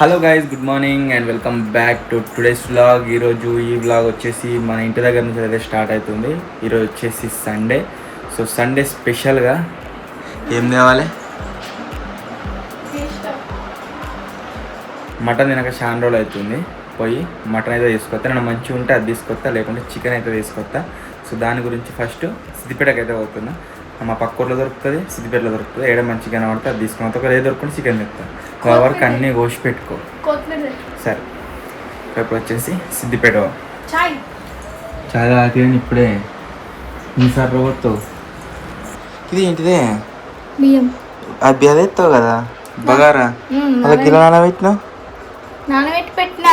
Hello guys, good morning and welcome back to today's vlog. ఈరోజు ఈ vlog వచ్చేసి మన ఇంటి దగ్గర నుంచి అయితే స్టార్ట్ అవుతుంది. ఈరోజు వచ్చేసి సండే. సో సండే స్పెషల్గా ఏం తేవాలి? మటన్ తినక చాలా రోజులు అవుతుంది. పోయి మటన్ అయితే తీసుకొస్తా. నేను మంచిగా ఉంటే అది తీసుకొస్తా, లేకుంటే చికెన్ అయితే తీసుకొస్తా. సో దాని గురించి ఫస్ట్ సిద్దిపేటకి అయితే పోతున్నా. మా పక్క ఊర్లో దొరుకుతుంది, సిద్దిపేటలో దొరుకుతుంది. ఏడ మంచి చికెన్ పడితే అది తీసుకుని ఒక ఏదో దొరుకుని చికెన్ తెస్తాను. వరకు అన్నీ కోసి పెట్టుకో. సరే, రేపు వచ్చేసి సిద్దిపేట చాలా తాగితే ఇప్పుడే ఇన్నిసార్లు కొడతావు. ఇది ఏంటిదే? బియ్యం. అది అదే ఎత్తావు కదా బగారా. అలా కిలో నానబెట్టి పెట్టినా.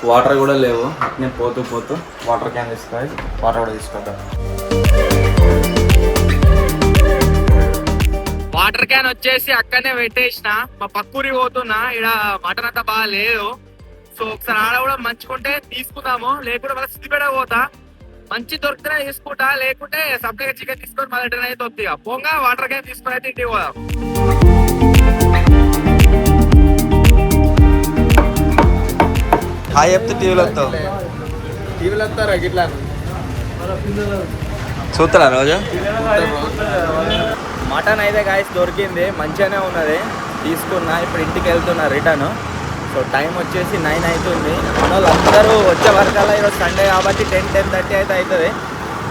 వాటర్ కూడా లేవు, అట్నే పోతూ వాటర్ క్యాన్ తీసుకోవాలి. వాటర్ కూడా తీసుకుంటాం. వాటర్ క్యాన్ వచ్చేసి అక్కడనే పెట్టేసిన. మా పక్కూరి పోతున్నా. ఇక్కడ మటన్ అంతా బాగా లేదు. సో ఒకసారి ఆడ కూడా మంచుకుంటే తీసుకుందాము, లేకుంటే మళ్ళీ సిద్దిపేట పోతా. మంచి దొరికితేనే తీసుకుంటా, లేకుంటే సపరేట్ చికెన్ తీసుకొని మళ్ళీ రిటర్న్ అయితే వద్దిగా పోగా వాటర్ క్యాన్ తీసుకొని అయితే ఇంటికి పోదాం. హాయ్ చెప్తే టీవీలో వస్తారా గిట్లా చూస్తారా రోజు? మటన్ అయితే గాయస్ దొరికింది, మంచిగానే ఉన్నది. తీసుకున్నా, ఇప్పుడు ఇంటికి వెళ్తున్నా రిటర్న్. సో టైం వచ్చేసి 9 అవుతుంది. మన వాళ్ళందరూ వచ్చే వరకల్లా ఈరోజు సండే కాబట్టి 10-10:30 అయితే అవుతుంది.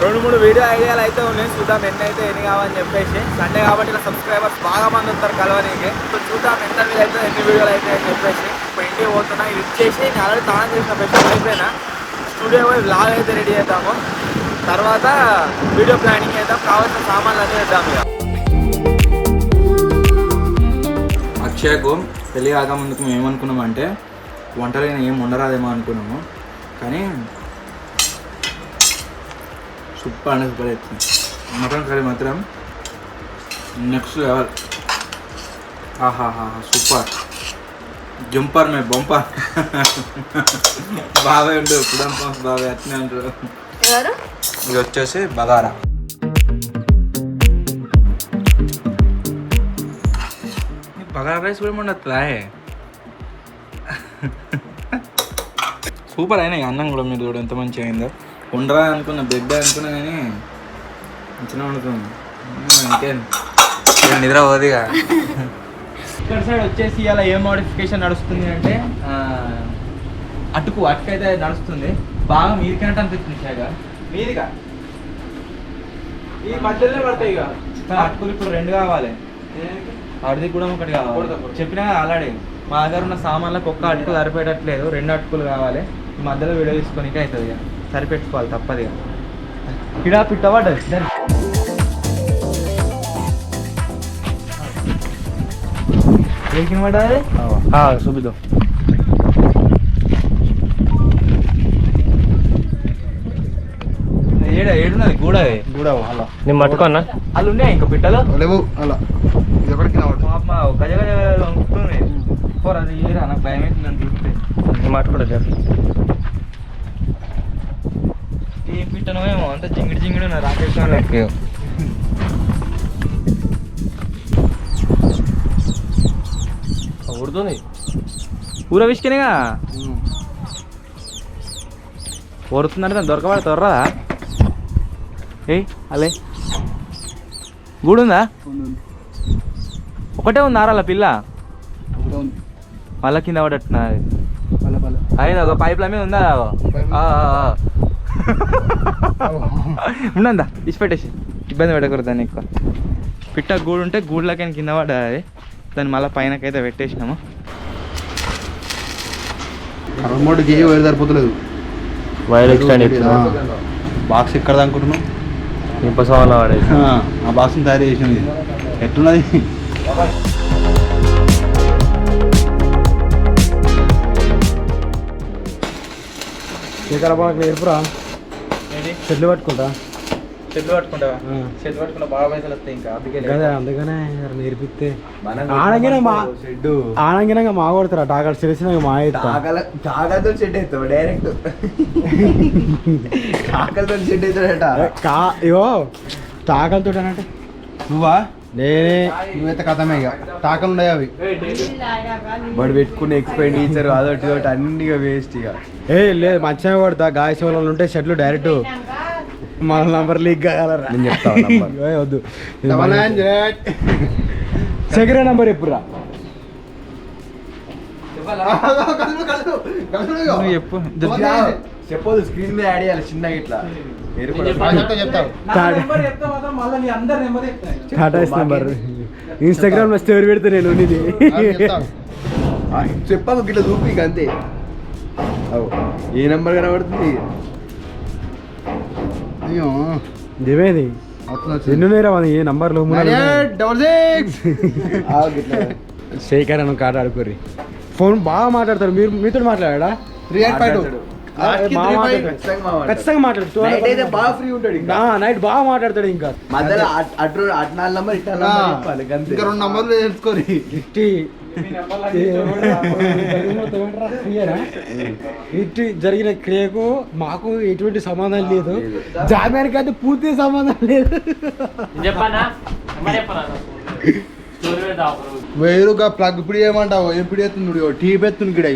2-3 వీడియో ఐడియాలు అయితే ఉన్నాయి. చూద్దాం ఎన్ని కావాలని చెప్పేసి. సండే కాబట్టి ఇలా సబ్స్క్రైబర్స్ బాగా మంది వస్తారు కలవడానికి. సో చూద్దాం ఎంత వీలు అయితే ఎన్ని వీడియోలు అయితే అని చెప్పేసి ఇప్పుడు ఇంటికి పోతున్నా. ఇది ఇచ్చేసి నేను ఆల్రెడీ స్నానం చేసిన బెస్ట్ అయిపోయినా. స్టూడియో పోయి వ్లాగ్ అయితే రెడీ చేద్దాము. తర్వాత వీడియో ప్లానింగ్ చేద్దాం, కావాల్సిన సామాన్లు అన్నీ చేద్దాం. ఇక అక్షయ్కు పెళ్ళి కాకముందుకు మేము ఏమనుకున్నామంటే వంటలైన ఏం ఉండరాదేమో అనుకున్నాము. కానీ సూపర్ అంటే సూపర్ అవుతుంది. మటన్ కర్రీ మాత్రం నెక్స్ట్ లెవెల్. ఆహాహా సూపర్, జంపర్ మే బంపర్. బాగా ఉండు కుడంప బాగా అట్నే అంటారు. ఇది వచ్చేసి బగారా. బగారా రైస్ కూడా ఉండట్లా. సూపర్ అయినా అన్నం కూడా మీరు కూడా ఎంత మంచిగా అయిందో. ఉండరా అనుకున్నా, బెడ్ అనుకున్నా కానీ మంచిగా వండుతుంది. ఇంకేం నిద్ర పోదిగా. ఇక్కడ సైడ్ వచ్చేసి అలా ఏ మోడిఫికేషన్ నడుస్తుంది అంటే అటుకు అయితే నడుస్తుంది. బాగా మీదికంటే అనిపిస్తుంది. షాగా మీదిగా ఈ మధ్యలోనే పడతాయి. ఇక అటుకులు ఇప్పుడు 2 కావాలి, అడిది కూడా ఒకటి కావాలి. చెప్పినా ఆల్రెడీ మా దగ్గర ఉన్న సామాన్లకు ఒక్క అటుకు సరిపెట్టట్లేదు, 2 అటుకులు కావాలి. ఈ మధ్యలో వీడియో తీసుకొని అవుతుంది. ఇక సరిపెట్టుకోవాలి, తప్పదు. ఇక ఇడా పిట్టవాడు చూపిద్దాం. ఏడున్నది గూడా అలా నేను పట్టుకోన్నా. వాళ్ళు ఉన్నాయి ఇంకా పిట్టలు లేవు. అలా గజ గజ ఉంటుంది. అది ఏరా నాకు భయం అవుతుంది అని చూస్తే. నేను పట్టుకోలేదు. ఏం పిట్టనో ఏమో అంత జింగిడి ఉన్నా రాకేష్. ఉడుతుంది ఊర విసుకనేగా కొరుతుందంటే దాన్ని దొరకబడి తొర్రా. ఏయ్ అలే గూడుందా? ఒకటే ఉంది ఆరాల పిల్ల. మళ్ళా కింద పడట్టున్నా. అయినా ఒక పైప్ల మీద ఉందా? ఉన్నందా ఇచ్చిపెట్టేసి ఇబ్బంది పెట్టకూడదు దాన్ని ఎక్కువ. పిట్ట గూడు ఉంటే గూడులకైనా కింద పడ్డది. దాన్ని మళ్ళీ పైనకైతే పెట్టేసినాము. వైర్ సరిపోతలేదు. వైర్ ఎక్స్టెండ్ బాక్స్ ఎక్కడ అనుకుంటున్నావు? ఇంప సామాన్లు వాడేది. ఆ బాక్స్ని తయారు చేసినది ఎట్లున్నది? శ్రీకాళపాలకు నేర్పురా. చెట్లు పట్టుకుంటా. చెట్లు పట్టుకుంటావా? చెట్లు పట్టుకుంటా బాగా పైసలు వస్తాయి. ఇంకా అందుకనే నేర్పిస్తే ఆనంగినంగా మా కొడతారా టాకలు తెలిసిన మా టాకలతో చెట్టు అవుతావు డైరెక్ట్. టాకలతో చెట్టు అవుతాడట. ఇగో టాకలతో అంటే నువ్వా నేనే నువ్వైతే కథమే ఇక టాకలు ఉన్నాయి అవి బడి పెట్టుకునే ఎక్స్పెండిచర్ అదొకటి ఇదొకటి అన్ని వేస్ట్ ఇక లేదు మంచిగా పడతా గాయస్ వాళ్ళు ఉంటే షర్ట్లు డైరెక్ట్ మన నంబర్ లీక్ కాగలరా నేను చెప్తా వద్దు సెకండ్ నంబర్ ఎప్పుడురా చెప్పదు స్క్రీన్ మీద యాడ్ చేయాలి చిన్నగా ఇట్లా టాటా నంబర్ ఇన్స్టాగ్రామ్ లో స్టోరీ పెడతా నేను ఇది చెప్పాము ఇట్లా చూపి అంతే ఏ నెంబర్ కనబడుతుంది ఇదేమేది ఎన్నున్నాయిరా ఏ నంబర్లు శేఖర్ అని కాట ఆడుకోర్రి ఫోన్ బాగా మాట్లాడతారు మీరు మీతో మాట్లాడా ఖచ్చితంగా మాట్లాడు బాగా ఫ్రీ ఉంటాడు నైట్ బాగా మాట్లాడతాడు ఇంకా మధ్యలో అటు 4 నంబర్ ఇట్లా ఇంకా 2 నంబర్లు తెలుసుకోరి ఇట్టి జరిగిన క్రియకు మాకు ఎటువంటి సంబంధం లేదు జామ్యానికి అయితే పూర్తి సంబంధం లేదు వేరుగా ప్లగ్ ఇప్పుడు ఏమంటావు ఎప్పుడు ఎత్తుంది టీ పెత్తుంది గిడ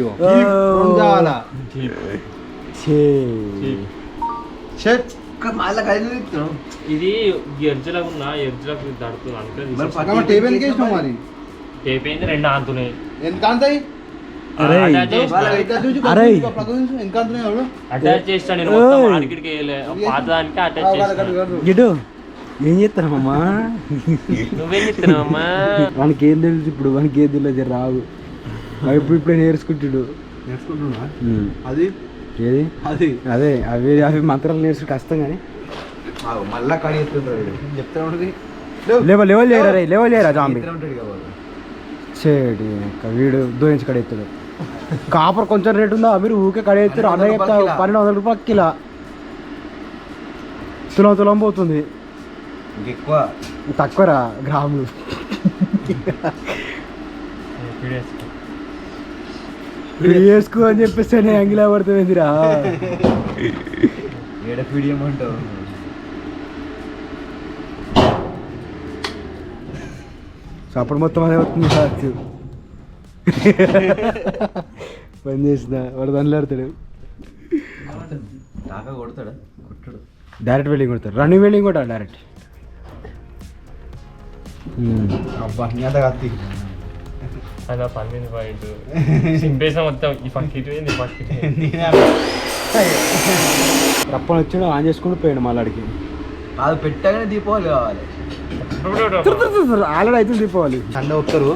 ఇది ఎర్జులకు ఉన్నా ఎర్జులకు దడుతున్నాను మరి అయిపోయింది 2 ఆంతున్నాయి ఎంత అంతాయి అటాచ్ చేస్తాను నేను మార్కెట్కి పాతదానికి అటాచ్ చేస్తాను గిడు ఏం చేస్తానమ్మా నువ్వేం చెప్తున్నావమ్మా వానికి ఏం తెలుసు ఇప్పుడు వానికి ఏం తెలియదు రావు ఇప్పుడు నేర్చుకుంటాడు అది ఏది అది అదే అవి మంత్రాలు నేర్చుకుంటే కష్టం కానీ మళ్ళా కడి ఎత్తుంటాడు చెప్తా లెవెల్ చేయరా జాంబి చెడి వీడు దోయించి కడెత్తాడు కాపర్ కొంచెం రేటు ఉందా మీరు ఊకే కడెత్తారు అన్న చెప్తా 1200 రూపాయలు కిలో తులం పోతుంది ఎక్కువ తక్కువరా గ్రాములు వేసుకో అని చెప్పేసి యాంగిలా పడుతుందిరా ఏడ పీడియం అంటావు అప్పుడు మొత్తం అదే అవుతుంది సాక్షి పని చేసిన వాడు దండలాడతాడు కొడతాడా కొట్టడు డైరెక్ట్ వెల్డింగ్ కొడతాడు రన్నింగ్ వెల్డింగ్ కూడా డైరెక్ట్ అబ్బా ఇంత కత్తి అలా 12 పాయింట్ సింపేసా మొత్తం ఈ పక్కిటి ఈ పక్కిటి రప్పని వచ్చాడు ఆన్ చేసుకుంటూ పోయాడు మళ్ళాడికి అది పెట్టగానే దీపావళి కావాలి ఆల్రెడీ అయితే దీపావళి సండే వస్తారు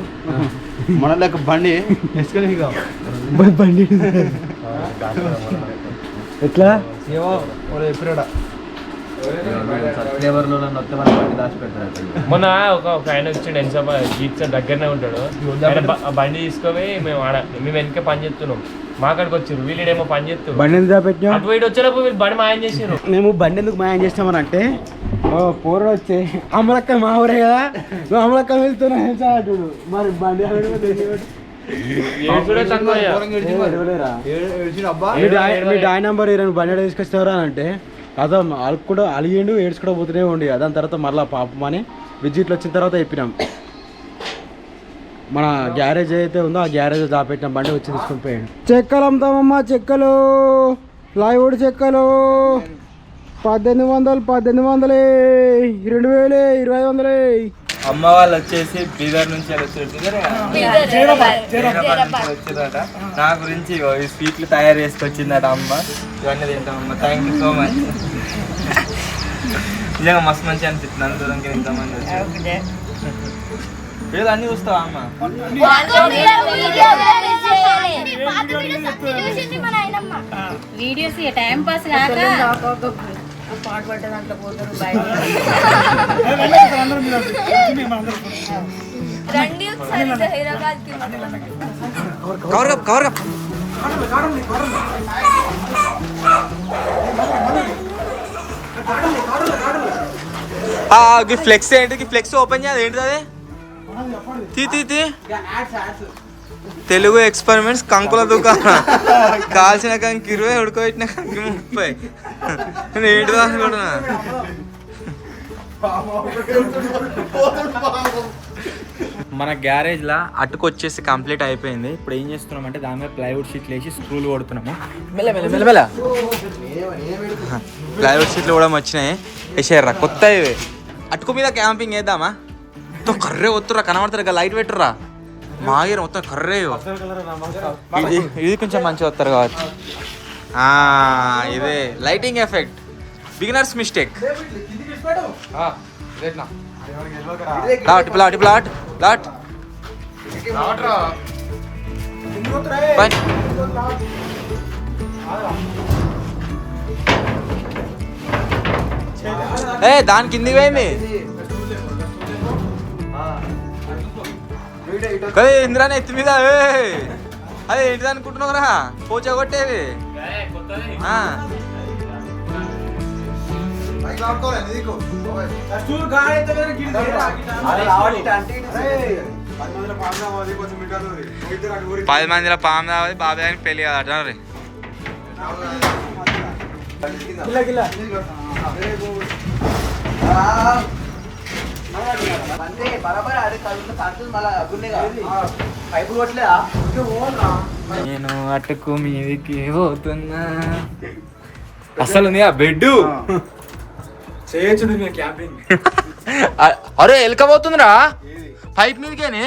మన లెక్క బండి వేసుకొని బండి ఎట్లా ఎప్పుడా మొన్న ఒక ఆయన వచ్చిండు ఎన్సభ గీత దగ్గరనే ఉంటాడు బండి తీసుకొని మేము వెనక పని చేస్తున్నాం మా కాడికి వచ్చారు వీళ్ళేమో పని చేస్తారు బండి ఎందుకు పెట్టినా అటు వీడు వచ్చేటప్పుడు వీళ్ళు బండి మాయం చేసారు మేము బండి ఎందుకు మాయం చేస్తామని అంటే పూర్వం వచ్చి అమలక్క మా ఊరే కదా నువ్వు అమలక్క వెళ్తున్నా చూడు మరి బండి మీ డాయ్ నెంబర్ బండి తీసుకొస్తారా అని అంటే అదా వాళ్ళకి కూడా అలిగిండు ఏడ్చుకుంటూ పోతూనే ఉండి దాని తర్వాత మళ్ళీ పాపం అని విజిట్లు వచ్చిన తర్వాత చెప్పినాం మన గ్యారేజ్ అయితే ఉందో ఆ గ్యారేజ్ దాపెట్టినాం బండి వచ్చి తీసుకొని పోయాడు చెక్కలు అమ్ముతామమ్మా చెక్కలు ప్లైవుడ్ చెక్కలు 1800 2000 2500 అమ్మ వాళ్ళు వచ్చేసి బీదర్ నుంచి వచ్చిందట నా గురించి ఈ స్వీట్లు తయారు చేసుకొచ్చిందట అమ్మ ఇవన్నీ తింటామమ్మ థ్యాంక్ యూ సో మచ్ నిజంగా మస్తు మంచి అనిపిస్తుంది అంత దూరంకి ఇంతమంది వచ్చి వీళ్ళు అన్నీ చూస్తావా అమ్మ వీడియోస్ టైం పాస్ కాక పాట పడ్డ దాంట్లో పోతారు రండి ఒకసారి హైదరాబాద్ కి కవర్ ఫ్లెక్స్ ఏంటి ఫ్లెక్స్ ఓపెన్ చేయాలి ఏంటి అదే తీ తెలుగు ఎక్స్పెరిమెంట్స్ కంకుల దుకాణం కాల్చిన కంకి 20 ఉడకబెట్టిన కంకి 30 ఏంటిదా అనుకుంటున్నా మన గ్యారేజ్లో అటుకు వచ్చేసి కంప్లీట్ అయిపోయింది. ఇప్పుడు ఏం చేస్తున్నాం అంటే దాని మీద ప్లైవుడ్ షీట్లు వేసి స్క్రూలు కొడుతున్నాము. మెల్ల ప్లైవుడ్ షీట్లు కూడా వచ్చినాయి, వేసేయర్రా కొత్త ఇవి. అటుకు మీద క్యాంపింగ్ వేద్దామా? మొత్తం కర్రే వస్తురా, కనబడతారు లైట్ పెట్టుర్రా. మాగిర మొత్తం కర్రే. ఇది కొంచెం మంచిగా వస్తారు కావచ్చు. ఇదే లైటింగ్ ఎఫెక్ట్, బిగినర్స్ మిస్టేక్. దాని కిందికి పోయింది కదా ఇంద్రాని ఎత్తి మీద. అదే ఏంటిది అనుకుంటున్నావురా, పోచా కొట్టేది. పది మందిలో పాము కావాలి బాబాయ్ అని పెళ్ళి కదా అట్లా రే. నేను అటుకు మీదికి పోతున్నా. అసలు ఉంది ఆ బెడ్ చేయొచ్చు క్యాంపింగ్. అరే ఎలకపోతుందిరా పైప్ మీదకేనే.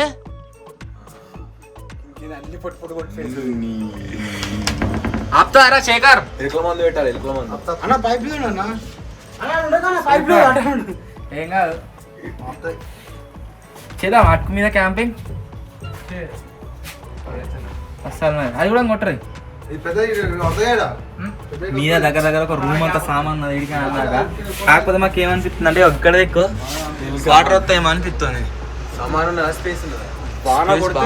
ఆపుతారా శేఖర్? ఎలుకల మందు పెట్టాలి, ఎలుకల మందు. అన్న పైప్ ఏం కాదు, చేద్దాం అటుకు మీద క్యాంపింగ్. అసలు అది కూడా కొట్టరు మీద దగ్గర దగ్గర ఒక రూమ్ అంతా సామాన్ ఇడికి అన్నాక. కాకపోతే మాకు ఏమనిపిస్తుంది అంటే ఒక్కడే ఎక్కువ వాటర్ వస్తాయేమో అనిపిస్తుంది. సామాన్ స్పేస్ వాన కొడితే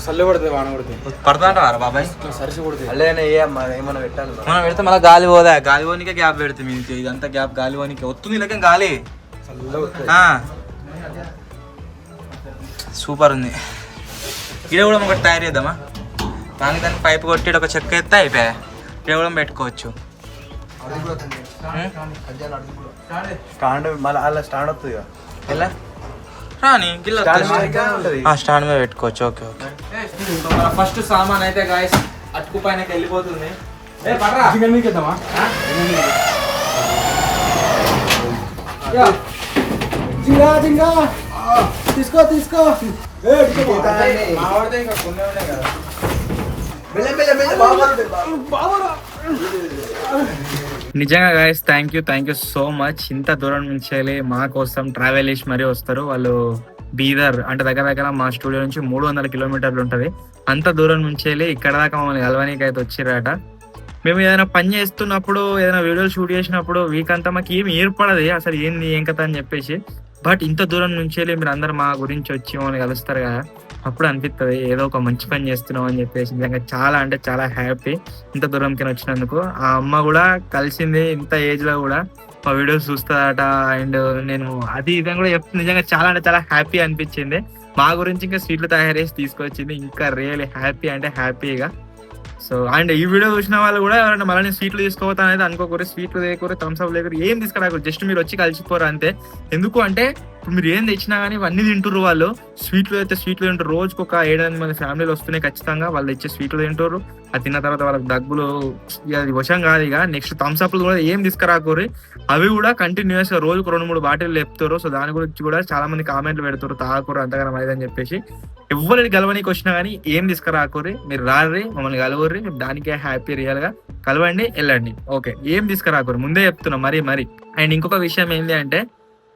సల్లు పడుతుంది. వాన కొడితే పడుతుంటారా బాబాయ్? సరిసి కొడుతుంది. అల్లే ఏమన్నా పెట్టాలి. మనం పెడితే మళ్ళీ గాలి పోదా, గాలి పోనీకే గ్యాప్ పెడితే మీకు ఇదంతా గ్యాప్ గాలి పోనీకే వస్తుంది. ఇలాగే గాలి సూపర్ ఉంది. ఇక్కడ కూడా ఒకటి తయారు చేద్దామా? దానికి పైపు కొట్టి ఒక చెక్క ఎత్తే అయిపోయా. ఇక్కడ కూడా పెట్టుకోవచ్చు. స్టాండ్ మళ్ళీ అలా స్టాండ్ వస్తుంది ఎలా రాని స్టాండ్ మీద పెట్టుకోవచ్చు. Okay okay. మన ఫస్ట్ సామాన్ అయితే గాయస్ అటుకు పైనకి వెళ్ళిపోతుంది. తీసుకో తీసుకో. నిజంగా guys thank you so much. ఇంత దూరం నుంచి వెళ్ళి మా కోసం ట్రావెల్ చేసి మరీ వస్తారు వాళ్ళు. బీదర్ అంటే దగ్గర దగ్గర మా స్టూడియో నుంచి 300 కిలోమీటర్లు ఉంటుంది. అంత దూరం నుంచి వెళ్ళి ఇక్కడ దాకా మమ్మల్ని కలవనీకి అయితే వచ్చిర్రట. మేము ఏదైనా పని చేస్తున్నప్పుడు ఏదైనా వీడియోలు షూట్ చేసినప్పుడు వీక్ అంతా మాకు ఏమి ఏర్పడదు అసలు ఏంది ఏం కథ అని చెప్పేసి. బట్ ఇంత దూరం నుంచి వెళ్ళి మీరు అందరు మా గురించి వచ్చి మమ్మల్ని కలుస్తారు కదా, అప్పుడు అనిపిస్తుంది ఏదో ఒక మంచి పని చేస్తున్నాం అని చెప్పేసి. నిజంగా చాలా అంటే చాలా హ్యాపీ ఇంత దూరంకి వచ్చినందుకు. ఆ అమ్మ కూడా కలిసింది ఇంత ఏజ్ లో కూడా మా వీడియోస్ చూస్తుందట. అండ్ నేను అది ఇదని కూడా చెప్తుంది. నిజంగా చాలా అంటే చాలా హ్యాపీ అనిపించింది. మా గురించి ఇంకా స్వీట్లు తయారు చేసి తీసుకొచ్చింది. ఇంకా రియల్లీ హ్యాపీ అంటే హ్యాపీగా. సో అండ్ ఈ వీడియో చూసిన వాళ్ళు కూడా ఎవరైనా మళ్ళీ స్వీట్లు తీసుకోవద్దు అనేది అనుకోకూడదు. స్వీట్లు లేకూడదు, థమ్స్ అప్ లేకూడదు, ఏం తీసుకురాకూడదు. జస్ట్ మీరు వచ్చి కలిసిపోరు అంతే. ఎందుకు అంటే ఇప్పుడు మీరు ఏం తెచ్చినా కానీ ఇవన్నీ తింటారు వాళ్ళు. స్వీట్లు అయితే స్వీట్లు తింటారు. రోజుకు ఒక 7-8 మంది ఫ్యామిలీలు వస్తున్నాయి ఖచ్చితంగా. వాళ్ళు ఇచ్చే స్వీట్లు తింటారు. అది తిన్న తర్వాత వాళ్ళకి దగ్గులు అది వశం కాదు. ఇక నెక్స్ట్ థమ్స్ అప్లు కూడా ఏం తీసుకురాకూరి. అవి కూడా కంటిన్యూస్ గా రోజుకు 2-3 బాటిల్ లేపుతారు. సో దాని గురించి కూడా చాలా మంది కామెంట్లు పెడతారు, తాగకూరు అంతగానం అదని చెప్పేసి. ఎవరిని గెలవనీకి వచ్చినా కానీ ఏం తీసుకురాకూరి. మీరు రారి మమ్మల్ని కలవరి, దానికే హ్యాపీ. రియల్ గా కలవండి వెళ్ళండి. ఓకే, ఏం తీసుకురాకూరి ముందే చెప్తున్నాం మరి. అండ్ ఇంకొక విషయం ఏంటి అంటే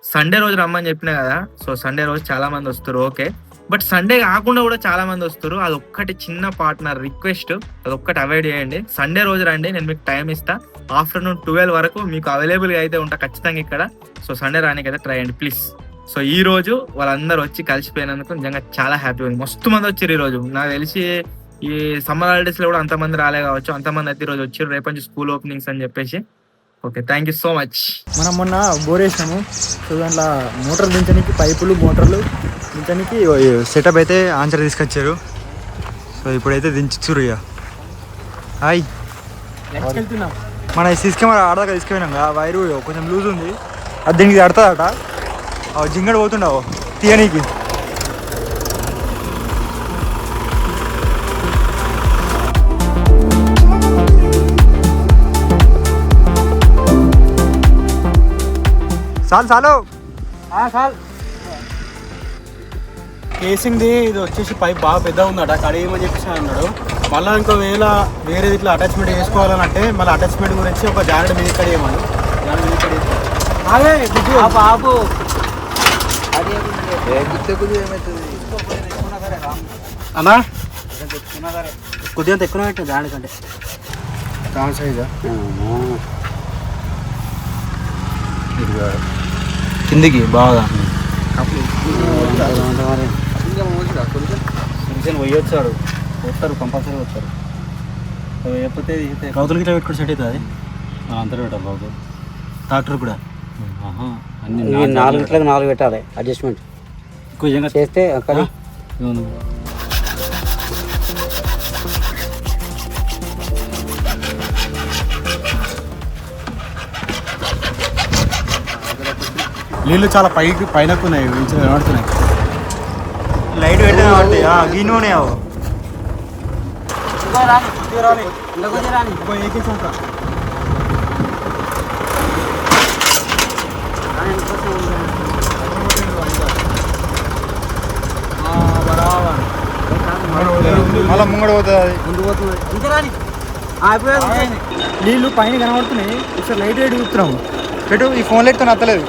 సండే రోజు రమ్మని చెప్పినా కదా. సో సండే రోజు చాలా మంది వస్తారు ఓకే. బట్ సండే కాకుండా కూడా చాలా మంది వస్తారు. అదొక్కటి చిన్న పార్ట్నర్ రిక్వెస్ట్, అదొక్కటి అవాయిడ్ చేయండి. సండే రోజు రండి, నేను మీకు టైం ఇస్తా. ఆఫ్టర్నూన్ 12 వరకు మీకు అవైలబుల్గా అయితే ఉంటా ఖచ్చితంగా ఇక్కడ. సో సండే రానికి అయితే ట్రై చేయండి ప్లీజ్. సో ఈ రోజు వాళ్ళందరూ వచ్చి కలిసిపోయినందుకు నిజంగా చాలా హ్యాపీ ఉంది. మస్తు మంది వచ్చారు ఈ రోజు. నాకు తెలిసి ఈ సమ్మర్ హాలిడేస్ లో కూడా అంతమంది రాలే కావచ్చు. అంతమంది అయితే ఈ రోజు వచ్చారు. రేపు నుంచి స్కూల్ ఓపెనింగ్స్ అని చెప్పేసి. Okay, thank you so much. మనం మొన్న బోర్ వేసినాము. సో దాంట్లో మోటార్లు దించడానికి పైపులు మోటార్లు దించడానికి సెటప్ అయితే ఆన్సర్ తీసుకొచ్చారు. సో ఇప్పుడైతే దించురు. ఇక హాయ్ మన సీసీ కెమెరా ఆడదాకా తీసుకుపోయినాం కదా, వైరు కొంచెం లూజ్ ఉంది. అది దీనికి అడతాదట జింగడు పోతుండవు తీయనీకి. చాలు కేసింగ్ది ఇది వచ్చేసి పైప్ బాగా పెద్ద ఉందట కడియమని చెప్పేసి అన్నాడు. మళ్ళీ ఇంకో వేరే ఇట్లా అటాచ్మెంట్ వేసుకోవాలంటే మళ్ళీ అటాచ్మెంట్ గురించి ఒక జానెట్ మీద కడియమని బాబు అన్నా కొద్దిగా ఎక్కువ పెట్టు జానెట్ కంటే కాన్ సైజా కిందికి బాగా పోయొచ్చాడు వస్తారు కంపల్సరీ వస్తారు లేకపోతే కౌతులకి ఇట్లా పెట్టుకుని సెట్ అవుతుంది అంతా పెట్టాలి బాబు ట్రాక్టర్ కూడా ఇవి 4 గంటలకు 4 పెట్టాలి అడ్జస్ట్మెంట్ ఎక్కువ చేస్తే అక్కడ నీళ్ళు చాలా పైనకున్నాయి కనబడుతున్నాయి. లైట్ పెట్టిన కాబట్టి గిన్నె మళ్ళీ ముంగడ పోతుంది అది నీళ్ళు పైన కనబడుతున్నాయి. ఒకసారి లైట్ లైట్ చూస్తున్నాం పెట్టు ఈ ఫోన్ లైట్తో నత్తలేదు.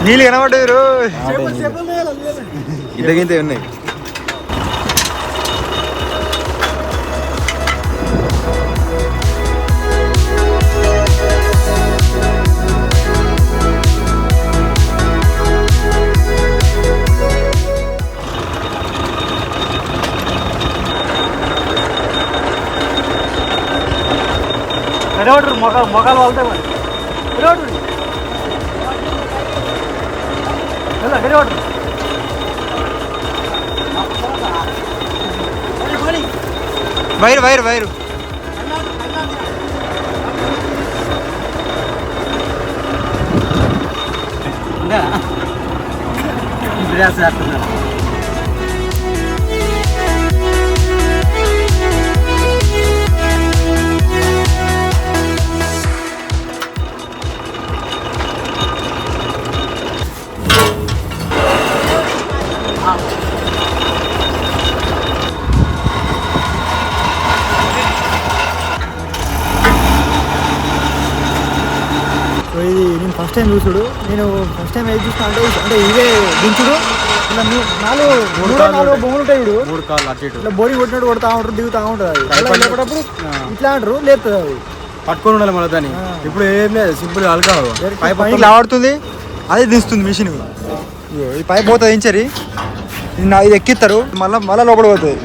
నీళ్ళు కనబడ్డారు ఇంతకింత ఉన్నాయి. మొగాలు వాళ్ళతో వైరు ఇది నేను ఫస్ట్ టైం చూసుడు. నేను ఫస్ట్ టైం ఏది చూసిన అంటే ఇదే దించుడు ఇలా 4 బొమ్మలు ఉంటాయి. ఇప్పుడు 3 కాళ్ళు అటు ఇటు ఇట్లా బోరింగ్ కొట్టినట్టు కొడతా ఉంటారు, దిగుతా ఉంటుంది. అది లేపేటప్పుడు ఇట్లా అంటారు, లేపుతుంది అది పట్టుకొని ఉండాలి మళ్ళీ దాన్ని. ఇప్పుడు ఏం లేదు, సింపుల్ అలకా పైప్ ఇట్లా ఆడుతుంది, అదే దిస్తుంది మిషన్. ఈ పైప్ పోతుంది ఇంచరి, ఇది ఎక్కిస్తారు, మళ్ళీ లోపల పోతుంది.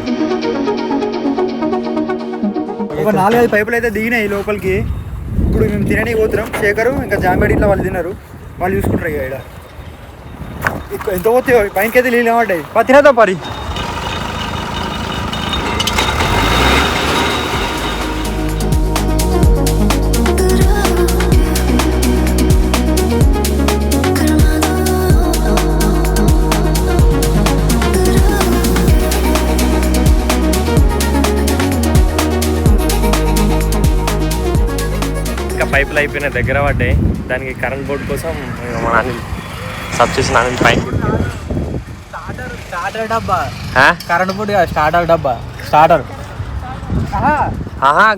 ఒక 4-5 పైపులు అయితే దిగినాయి లోపలికి. ఇప్పుడు మేము తినడానికి పోతున్నాం. శేఖరు ఇంకా జాంబేడి ఇట్లా వాళ్ళు తిన్నారు, వాళ్ళు చూసుకుంటారు. ఇక ఇక్కడ ఎంత పోతాయో పైనకి అయితే నీళ్ళు ఏమంటాయి. తినేద్దాం పరి. పైపులు అయిపోయిన దగ్గర పడ్డాయి. దానికి కరెంట్ బోర్డు కోసం మా నాన్న సబ్స్టేషన్ నాన్న పైన స్టార్టర్ డబ్బా, కరెంట్ బోర్డు స్టార్టర్ డబ్బా, స్టార్టర్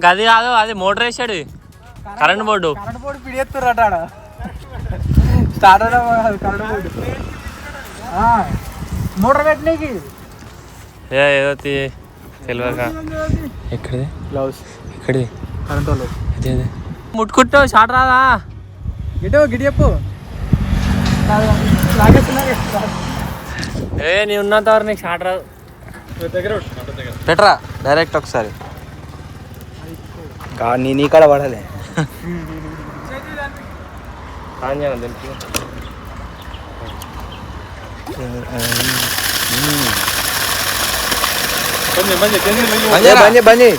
గది కాదు, అది మోటార్ వేసాడు కరెంట్ బోర్డు. కరెంట్ బోర్డు పిడిచేస్తుర్రట స్టార్టర్ డబ్బా, కరెంట్ బోర్డు మోటార్ పెట్టినకి ఏదో తెలియక. ఎక్కడిది గ్లౌస్, ఎక్కడిది కరెంట్ వాళ్ళు అదే ముట్టుకుంటావు షార్ట్ రాదా? గిటో గిడి చెప్పు. నీ ఉన్నంత వరకు నీకు షార్ట్ రాదు. పెట్టరా డైరెక్ట్ ఒకసారి నీ కాడ పడాలి. బండి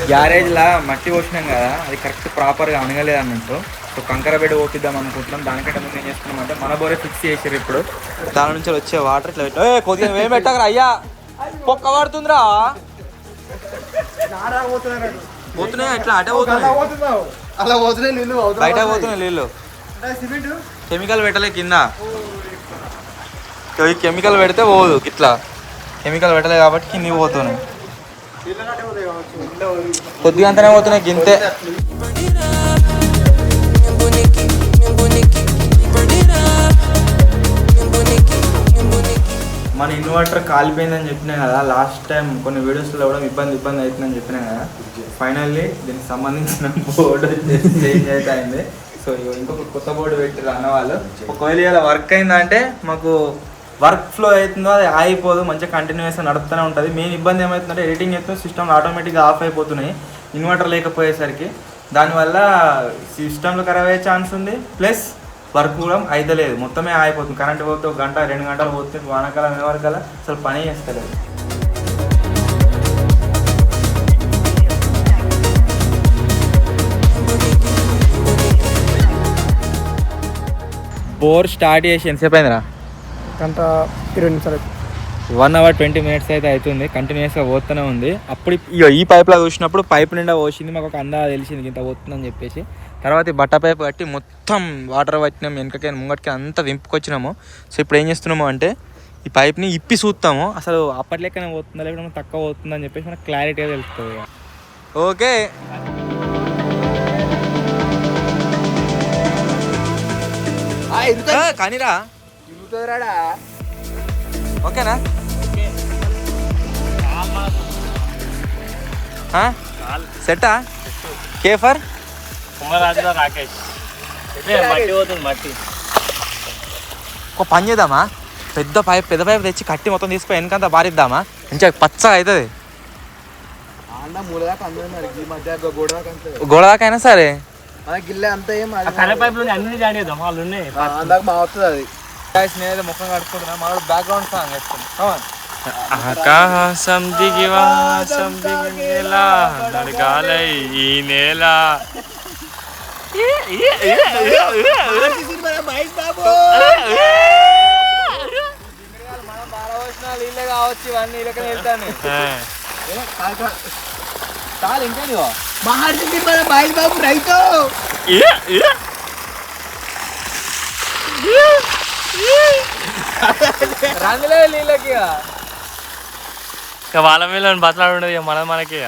గ్యారేజ్లా మట్టి పోసినాం కదా, అది కరెక్ట్ ప్రాపర్గా అనగలేదు అన్నట్టు. సో కంకర బెడ్ ఓపిద్దాం అనుకుంటున్నాం. దానికంటే ముందు ఏం చేస్తున్నాం అంటే మన బోరే ఫిక్స్ చేసారు. ఇప్పుడు దాని నుంచి వచ్చే వాటర్ ఇట్లా పెట్టు. కొద్దిగా ఏం పెట్టకరా అయ్యా, పొక్క పడుతుందిరా. పోతున్నాయి ఇట్లా అటే పోతున్నాయి, అలా పోతున్నాయి నీళ్ళు, బయట పోతున్నాయి నీళ్ళు. కెమికల్ పెట్టలే కింద, కెమికల్ పెడితే పోదు. ఇట్లా కెమికల్ పెట్టలే కాబట్టి కింద పోతున్నాయి. కొద్దిగా అంతనే పోతున్నాయి గింతే. మన ఇన్వర్టర్ కాలిపోయిందని చెప్పినా కదా లాస్ట్ టైం, కొన్ని వీడియోస్లో కూడా ఇబ్బంది అవుతుందని చెప్పినా కదా. ఫైనల్లీ దీనికి సంబంధించిన బోర్డు చేంజ్ అయితే అయింది. సో ఇంకొక కొత్త బోర్డు పెట్టారు అన్న వాళ్ళు. ఒకవేళ ఇలా వర్క్ అయిందంటే మాకు వర్క్ ఫ్లో అవుతుందో అది ఆగిపోదు, మంచిగా కంటిన్యూస్గా నడుస్తూనే ఉంటుంది. మెయిన్ ఇబ్బంది ఏమవుతుందంటే ఎడిటింగ్ చేస్తే సిస్టమ్ ఆటోమేటిక్గా ఆఫ్ అయిపోతున్నాయి ఇన్వర్టర్ లేకపోయేసరికి. దానివల్ల సిస్టంలో ఖరాబ్ అయ్యే ఛాన్స్ ఉంది, ప్లస్ వర్క్ కూడా అయితలేదు, మొత్తమే ఆగిపోతుంది. కరెంట్ పోతే 1 గంట 2 గంటలు పోతుంది. వానకాలం ఎవరికల్లా అసలు పని చేస్తలేదు. బోర్ స్టార్ట్ చేసి ఎంతసేపు అయిందిరా? గంట 20 నిమిషాలు. 1 hour 20 minutes అయితే అవుతుంది. కంటిన్యూస్గా పోతూనే ఉంది. అప్పుడు ఈ పైప్లో చూసినప్పుడు పైప్ నిండా పోసింది, మాకు ఒక అందా తెలిసింది ఇంత పోతుందని చెప్పేసి. తర్వాత ఈ బట్ట పైప్ కట్టి మొత్తం వాటర్ పట్టినాం, వెనకకి ముంగటికి అంతా వింపుకొచ్చినాము. సో ఇప్పుడు ఏం చేస్తున్నాము అంటే ఈ పైప్ని ఇప్పి చూస్తాము, అసలు అప్పట్లెక్కనే పోతుందా లేకపోతే తక్కువ పోతుందని చెప్పేసి మనకు క్లారిటీగా తెలుస్తుంది. ఓకే కానీరా, ఓకేనా? సెట్టా? కేఫర్ కుమ్మరాజులో రాకేష్ మట్టి పోతుంది మట్టి. ఒక పని చేద్దామా, పెద్ద పైప్ తెచ్చి కట్టి మొత్తం తీసుకుని వెనకంతా బారిద్దామా, మంచిగా పచ్చగా అవుతుంది. గోడ దాకా అయినా సరే గిల్లే అంతా ఏం కరెంట్ పైపులు అన్ని జాయిన్ చేద్దాం, వాళ్ళు ఉన్నాయి. అవుతుంది అది. నేనైతే ముఖం కడుక్కుంటున్నా, మన బ్యాక్గ్రౌండ్ సాంగ్ వేసుకున్నాం. ఆకాశం దిగి వాసం దిగిలా నడగాలై ఈ నేల. నీళ్ళే కావచ్చు, ఇవన్నీ ఇళ్ళకనే వెళ్తాను. చాలు ఇంకేంది మహేష్ బాబు రైతు రంగులే నీళ్ళకి. వాళ్ళ మీద బతలాడు ఉండదు, మనకి